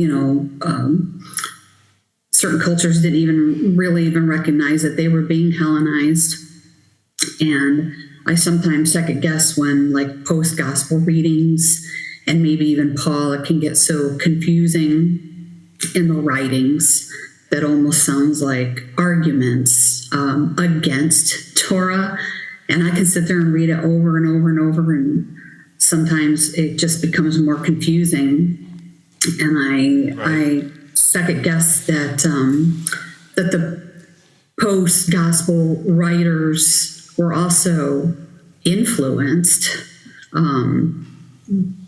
certain cultures didn't even really recognize that they were being Hellenized. And I sometimes second guess when, like, post-gospel readings and maybe even Paul, it can get so confusing in the writings that almost sounds like arguments against Torah. And I can sit there and read it over and over and over, and sometimes it just becomes more confusing. And I second guess that that the post-gospel writers were also influenced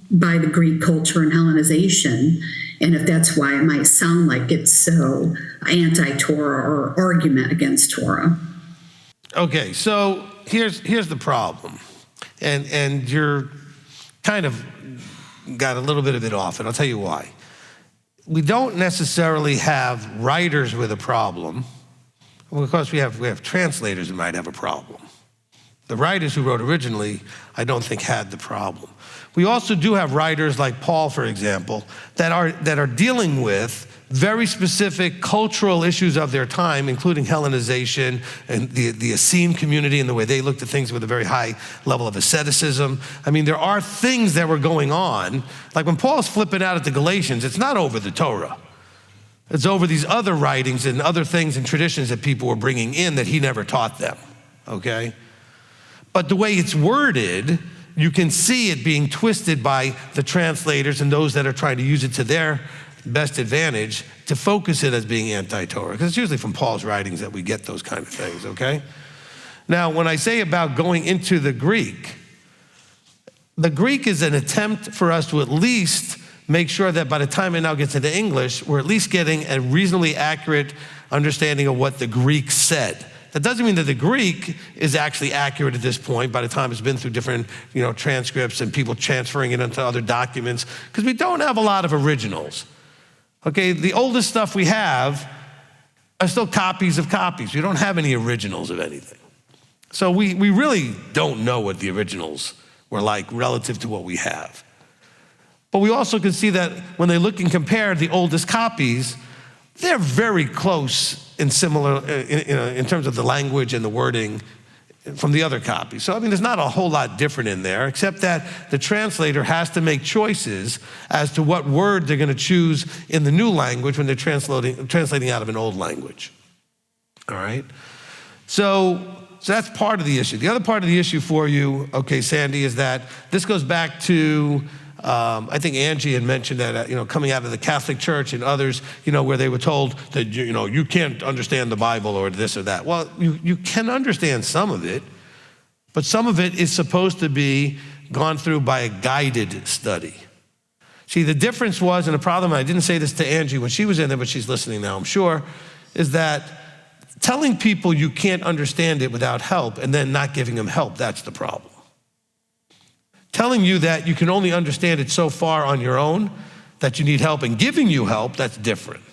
by the Greek culture and Hellenization, and if that's why it might sound like it's so anti-Torah or argument against Torah. Okay, so here's the problem, and you're kind of got a little bit of it off, and I'll tell you why. We don't necessarily have writers with a problem. Well, of course, we have translators who might have a problem. The writers who wrote originally, I don't think had the problem. We also do have writers like Paul, for example, that are dealing with very specific cultural issues of their time, including Hellenization and the Essene community and the way they looked at things with a very high level of asceticism. I mean, there are things that were going on. Like when Paul's flipping out at the Galatians, it's not over the Torah. It's over these other writings and other things and traditions that people were bringing in that he never taught them, okay? But the way it's worded, you can see it being twisted by the translators and those that are trying to use it to their best advantage to focus it as being anti-Torah, because it's usually from Paul's writings that we get those kind of things, okay? Now, when I say about going into the Greek is an attempt for us to at least make sure that by the time it now gets into English, we're at least getting a reasonably accurate understanding of what the Greek said. That doesn't mean that the Greek is actually accurate at this point by the time it's been through different, transcripts and people transferring it into other documents, because we don't have a lot of originals. Okay, the oldest stuff we have are still copies of copies. We don't have any originals of anything. So we really don't know what the originals were like relative to what we have. But we also can see that when they look and compare the oldest copies, they're very close in similar, in terms of the language and the wording from the other copies. So, there's not a whole lot different in there, except that the translator has to make choices as to what word they're going to choose in the new language when they're translating out of an old language. All right? So that's part of the issue. The other part of the issue for you, okay, Sandy, is that this goes back to I think Angie had mentioned that, coming out of the Catholic Church and others, where they were told that, you can't understand the Bible or this or that. Well, you can understand some of it, but some of it is supposed to be gone through by a guided study. See, the difference was, and the problem, I didn't say this to Angie when she was in there, but she's listening now, I'm sure, is that telling people you can't understand it without help and then not giving them help, that's the problem. Telling you that you can only understand it so far on your own, that you need help, and giving you help, that's different.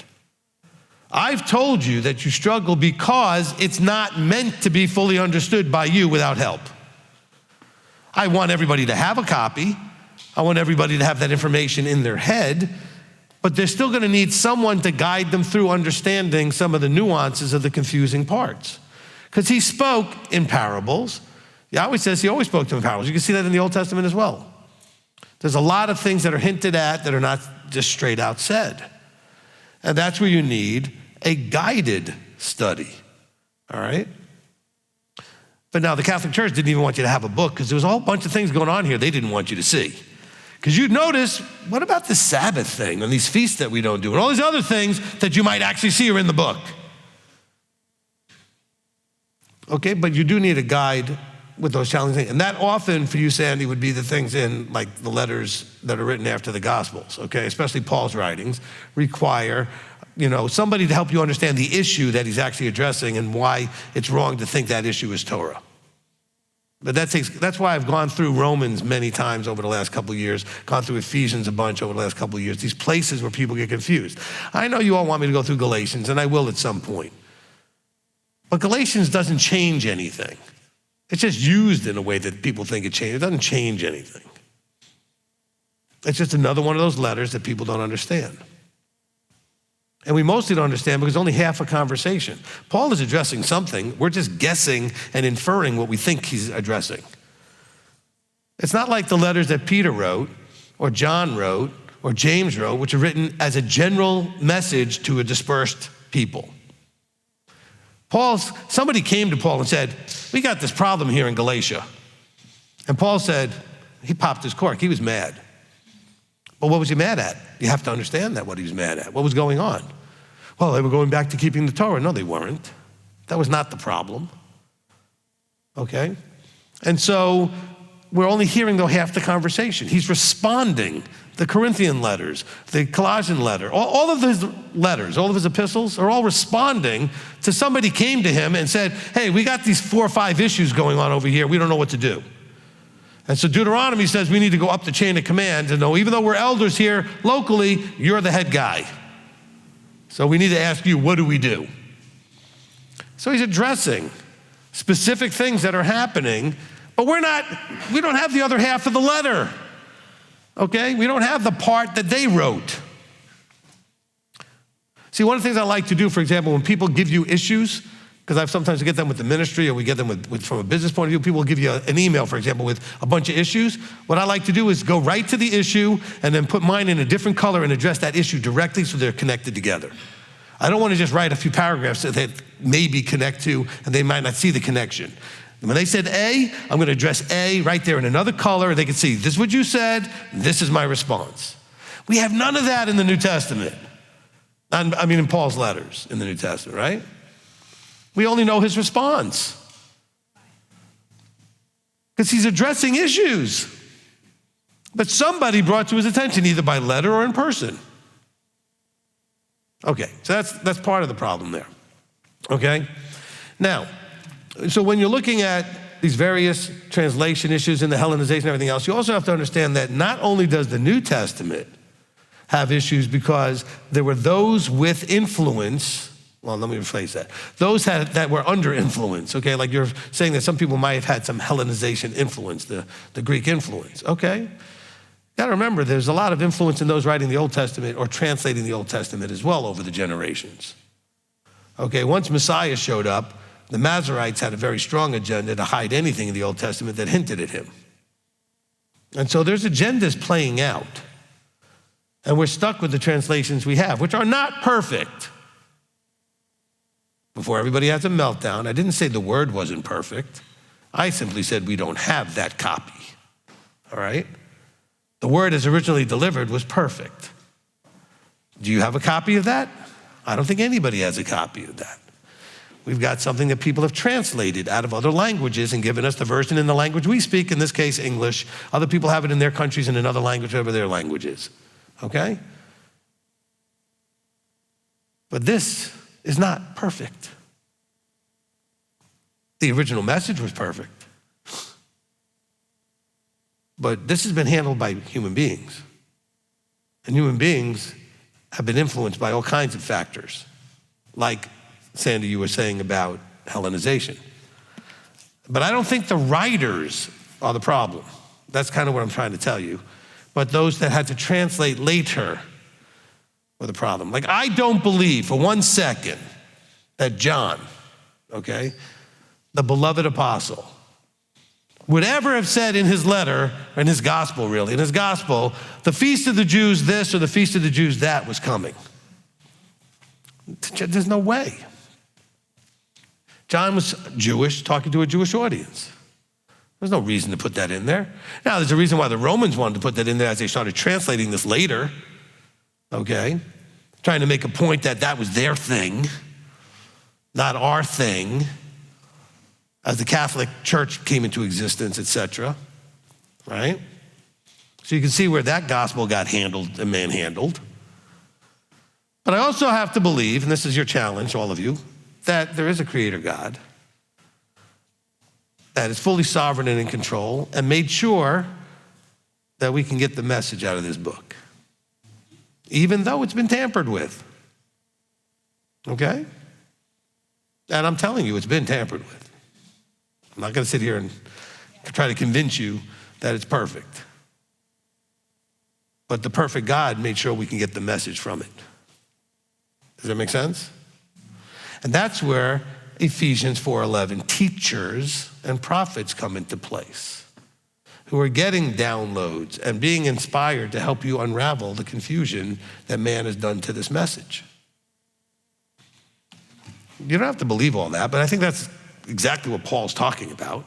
I've told you that you struggle because it's not meant to be fully understood by you without help. I want everybody to have a copy. I want everybody to have that information in their head, but they're still gonna need someone to guide them through understanding some of the nuances of the confusing parts. Because he spoke in parables. Yahweh says he always spoke to them in parables. You can see that in the Old Testament as well. There's a lot of things that are hinted at that are not just straight out said. And that's where you need a guided study, all right? But now the Catholic Church didn't even want you to have a book because there was a whole bunch of things going on here they didn't want you to see. Because you'd notice, what about the Sabbath thing and these feasts that we don't do and all these other things that you might actually see are in the book? Okay, but you do need a guide with those challenging things. And that often for you, Sandy, would be the things in like the letters that are written after the Gospels, okay? Especially Paul's writings require, somebody to help you understand the issue that he's actually addressing and why it's wrong to think that issue is Torah. But that's why I've gone through Romans many times over the last couple of years, gone through Ephesians a bunch over the last couple of years, these places where people get confused. I know you all want me to go through Galatians, and I will at some point. But Galatians doesn't change anything. It's just used in a way that people think it changes. It doesn't change anything. It's just another one of those letters that people don't understand. And we mostly don't understand because only half a conversation. Paul is addressing something. We're just guessing and inferring what we think he's addressing. It's not like the letters that Peter wrote or John wrote, or James wrote, which are written as a general message to a dispersed people. Somebody came to Paul and said, we got this problem here in Galatia. And Paul said, he popped his cork, he was mad. Well, what was he mad at? You have to understand that, what he was mad at. What was going on? Well, they were going back to keeping the Torah. No, they weren't. That was not the problem. Okay? And so we're only hearing, though, half the conversation. He's responding. The Corinthian letters, the Colossian letter, all of his letters, all of his epistles are all responding to somebody came to him and said, hey, we got these 4 or 5 issues going on over here. We don't know what to do. And so Deuteronomy says we need to go up the chain of command and know, even though we're elders here locally, you're the head guy. So we need to ask you, what do we do? So he's addressing specific things that are happening, but we don't have the other half of the letter. Okay? We don't have the part that they wrote. See, one of the things I like to do, for example, when people give you issues, because I sometimes get them with the ministry or we get them from a business point of view, people will give you an email, for example, with a bunch of issues. What I like to do is go right to the issue and then put mine in a different color and address that issue directly so they're connected together. I don't want to just write a few paragraphs that maybe connect to and they might not see the connection. When they said A, I'm going to address A right there in another color. They can see, this is what you said, this is my response. We have none of that in the New Testament. I mean, in Paul's letters in the New Testament, right? We only know his response. Because he's addressing issues. But somebody brought to his attention, either by letter or in person. Okay, so that's part of the problem there. Okay? Now, so when you're looking at these various translation issues and the Hellenization and everything else, you also have to understand that not only does the New Testament have issues because there were those with influence, well, let me rephrase that, those that were under influence, okay? Like you're saying that some people might have had some Hellenization influence, the Greek influence, okay? You gotta remember, there's a lot of influence in those writing the Old Testament or translating the Old Testament as well over the generations. Okay, once Messiah showed up, the Masoretes had a very strong agenda to hide anything in the Old Testament that hinted at him. And so there's agendas playing out. And we're stuck with the translations we have, which are not perfect. Before everybody has a meltdown, I didn't say the word wasn't perfect. I simply said we don't have that copy, all right? The word as originally delivered was perfect. Do you have a copy of that? I don't think anybody has a copy of that. We've got something that people have translated out of other languages and given us the version in the language we speak, in this case, English. Other people have it in their countries in another language, whatever their language is, okay? But this is not perfect. The original message was perfect. But this has been handled by human beings. And human beings have been influenced by all kinds of factors, like Sandy, you were saying about Hellenization. But I don't think the writers are the problem. That's kind of what I'm trying to tell you. But those that had to translate later were the problem. Like, I don't believe for 1 second that John, okay, the beloved apostle, would ever have said in his letter, in his gospel really, in his gospel, the feast of the Jews this or the feast of the Jews that was coming. There's no way. John was Jewish, talking to a Jewish audience. There's no reason to put that in there. Now, there's a reason why the Romans wanted to put that in there as they started translating this later, okay? Trying to make a point that that was their thing, not our thing, as the Catholic Church came into existence, etc., right? So you can see where that gospel got handled and manhandled. But I also have to believe, and this is your challenge, all of you, that there is a creator God that is fully sovereign and in control and made sure that we can get the message out of this book, even though it's been tampered with, okay? And I'm telling you, it's been tampered with. I'm not gonna sit here and try to convince you that it's perfect. But the perfect God made sure we can get the message from it. Does that make sense? And that's where Ephesians 4:11, teachers and prophets come into place. who are getting downloads and being inspired to help you unravel the confusion that man has done to this message. You don't have to believe all that, but I think that's exactly what Paul's talking about.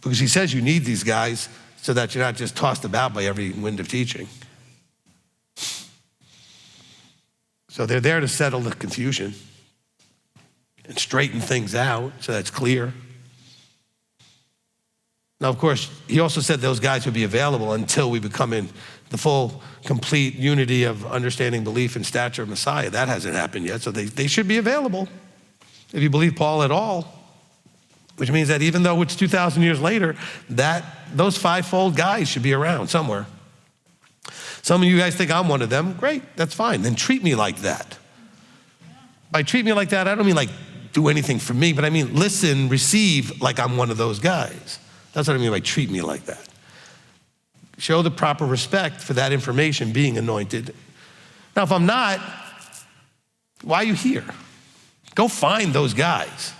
Because he says you need these guys so that you're not just tossed about by every wind of teaching. So they're there to settle the confusion and straighten things out so that's clear. Now, of course, he also said those guys would be available until we become in the full, complete unity of understanding, belief, and stature of Messiah. That hasn't happened yet, so they should be available if you believe Paul at all. Which means that even though it's 2,000 years later, that those fivefold guys should be around somewhere. Some of you guys think I'm one of them. Great, that's fine. Then treat me like that. By treat me like that, I don't mean like do anything for me, but I mean listen, receive like I'm one of those guys. That's what I mean by treat me like that. Show the proper respect for that information being anointed. Now, if I'm not, why are you here? Go find those guys.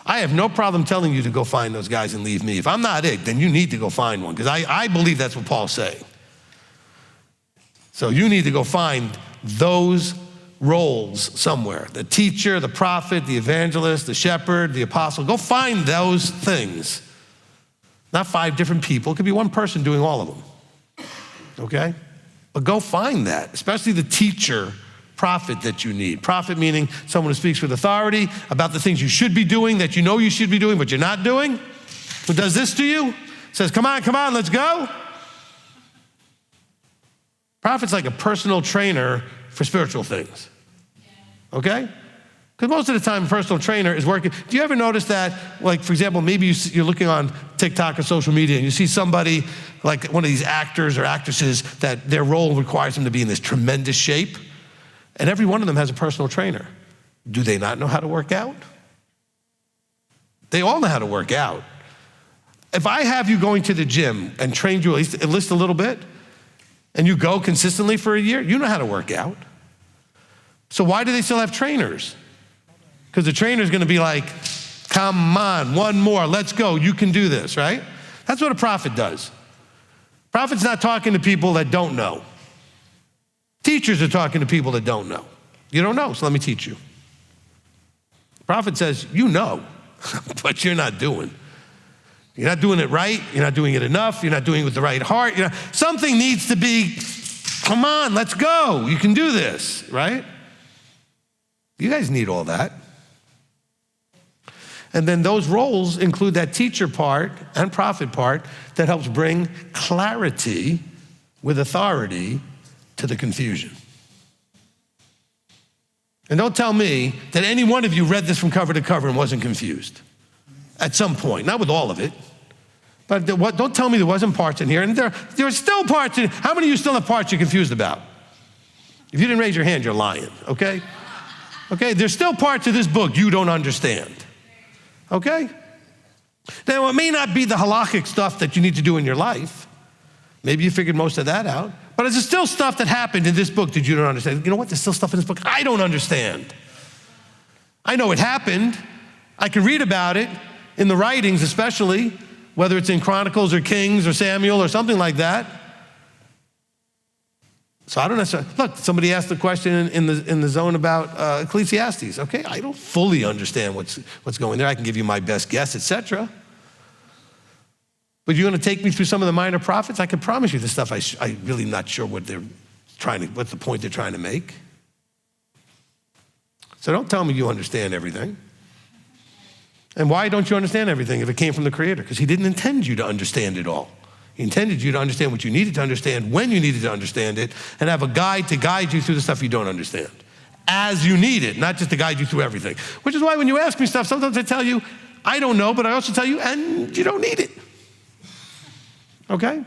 I have no problem telling you to go find those guys and leave me. If I'm not it, then you need to go find one, because I believe that's what Paul's saying. So you need to go find those roles somewhere. The teacher, the prophet, the evangelist, the shepherd, the apostle. Go find those things. Not 5 different people. It could be one person doing all of them. Okay? But go find that, especially the teacher, prophet that you need. Prophet meaning someone who speaks with authority about the things you should be doing, that you know you should be doing, but you're not doing. Who does this to you? Says, come on, let's go. Prophet's like a personal trainer for spiritual things. Okay? Because most of the time, a personal trainer is working. Do you ever notice that, like, for example, maybe you're looking on TikTok or social media and you see somebody, like one of these actors or actresses, that their role requires them to be in this tremendous shape, and every one of them has a personal trainer. Do they not know how to work out? They all know how to work out. If I have you going to the gym and trained you at least a little bit, and you go consistently for a year, you know how to work out. So why do they still have trainers? Because the trainer's gonna be like, come on, one more, let's go, you can do this, right? That's what a prophet does. Prophet's not talking to people that don't know. Teachers are talking to people that don't know. You don't know, so let me teach you. Prophet says, you know, but you're not doing. You're not doing it right, you're not doing it enough, you're not doing it with the right heart. Something needs to be, come on, let's go, you can do this, right? You guys need all that. And then those roles include that teacher part and prophet part that helps bring clarity with authority to the confusion. And don't tell me that any one of you read this from cover to cover and wasn't confused at some point, not with all of it. But don't tell me there wasn't parts in here, and there are still parts in it. How many of you still have parts you're confused about? If you didn't raise your hand, you're lying, okay? Okay, there's still parts of this book you don't understand, okay? Now, it may not be the halakhic stuff that you need to do in your life. Maybe you figured most of that out. But there's still stuff that happened in this book that you don't understand. You know what? There's still stuff in this book I don't understand. I know it happened. I can read about it in the writings especially, whether it's in Chronicles or Kings or Samuel or something like that. So I don't necessarily, look, somebody asked the question in the zone about Ecclesiastes. Okay, I don't fully understand what's going there. I can give you my best guess, etc. But you're gonna take me through some of the minor prophets? I can promise you the stuff I'm really not sure what's the point they're trying to make. So don't tell me you understand everything. And why don't you understand everything if it came from the Creator? Because He didn't intend you to understand it all. He intended you to understand what you needed to understand when you needed to understand it, and have a guide to guide you through the stuff you don't understand as you need it, not just to guide you through everything. Which is why when you ask me stuff, sometimes I tell you, I don't know, but I also tell you, and you don't need it. Okay?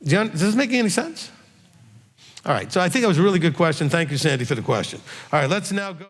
Does this make any sense? All right, so I think that was a really good question. Thank you, Sandy, for the question. All right, let's now go.